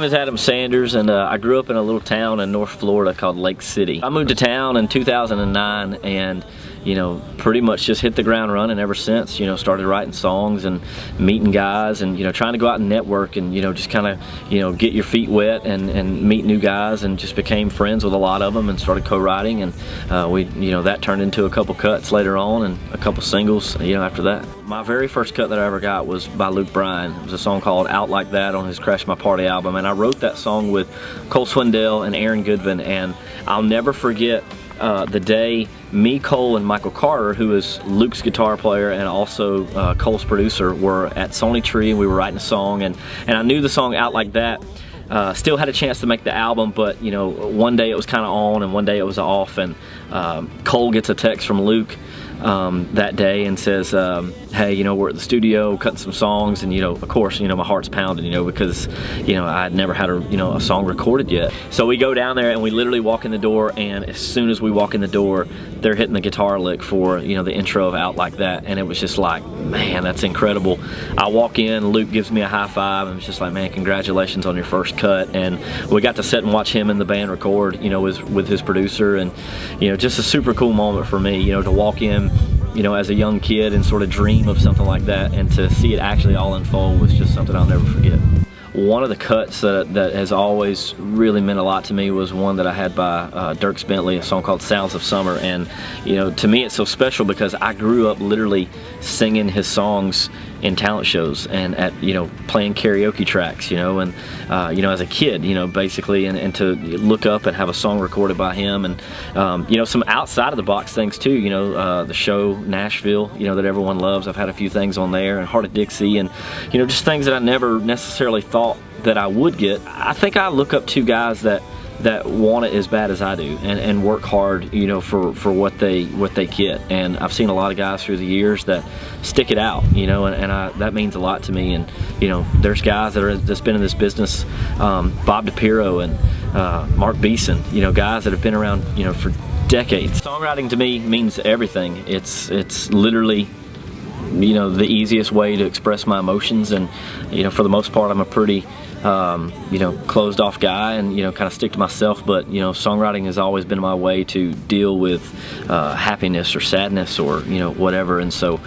name is Adam Sanders, and I grew up in a little town in North Florida called Lake City. I moved to town in 2009 and pretty much just hit the ground running ever since. Started writing songs and meeting guys and trying to go out and network and just kind of get your feet wet and meet new guys, and just became friends with a lot of them and started co-writing, and that turned into a couple cuts later on and a couple singles after that. My very first cut that I ever got was by Luke Bryan. It was a song called Out Like That on his Crash My Party album, and I wrote that song with Cole Swindell and Aaron Goodvin, and I'll never forget the day me, Cole, and Michael Carter, who is Luke's guitar player and also Cole's producer, were at Sony Tree, and we were writing a song, and I knew the song Out Like That still had a chance to make the album, but one day it was kind of on and one day it was off, and Cole gets a text from Luke that day and says, hey, we're at the studio cutting some songs, and of course, my heart's pounding, because I had never had a song recorded yet. So we go down there and we literally walk in the door, and as soon as we walk in the door, they're hitting the guitar lick for the intro of Out Like That, and it was just like, man, that's incredible. I walk in, Luke gives me a high five, and it's just like, man, congratulations on your first cut. And we got to sit and watch him and the band record, with his producer, and just a super cool moment for me, to walk in as a young kid and sort of dream of something like that, and to see it actually all unfold was just something I'll never forget. One of the cuts that has always really meant a lot to me was one that I had by Dierks Bentley, a song called Sounds of Summer, and to me it's so special because I grew up literally singing his songs in talent shows and at playing karaoke tracks, and as a kid, basically, and to look up and have a song recorded by him, and some outside of the box things too, the show Nashville, that everyone loves. I've had a few things on there, and Heart of Dixie, and just things that I never necessarily thought that I would get. I think I look up to guys that want it as bad as I do, and work hard for what they get, and I've seen a lot of guys through the years that stick it out, and that means a lot to me. And there's guys that's been in this business, Bob DePiro and Mark Beeson, guys that have been around for decades. Songwriting to me means everything. It's literally the easiest way to express my emotions, and for the most part I'm a pretty closed off guy, and kind of stick to myself, but songwriting has always been my way to deal with happiness or sadness or whatever, and so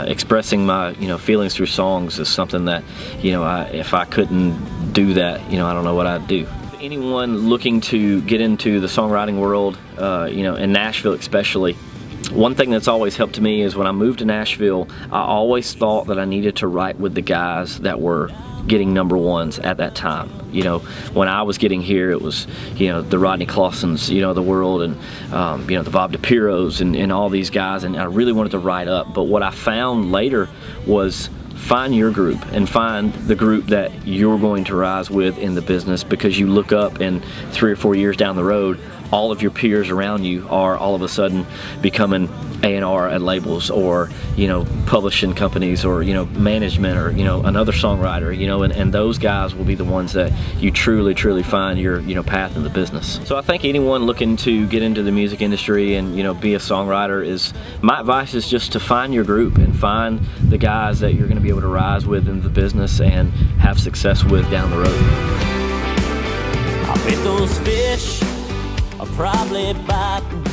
expressing my feelings through songs is something that if I couldn't do that, I don't know what I'd do. Anyone looking to get into the songwriting world, in Nashville especially, one thing that's always helped me is when I moved to Nashville, I always thought that I needed to write with the guys that were getting number ones at that time. When I was getting here, it was the Rodney Clawsons, the world, and the Bob DePiros and all these guys, and I really wanted to write up. But what I found later was find your group and find the group that you're going to rise with in the business, because you look up and 3 or 4 years down the road, all of your peers around you are all of a sudden becoming A&R at labels, or publishing companies, or management, or another songwriter, and those guys will be the ones that you truly find your path in the business. So I think anyone looking to get into the music industry and be a songwriter, my advice is just to find your group and find the guys that you're going to be able to rise with in the business and have success with down the road. I bet those fish are probably biting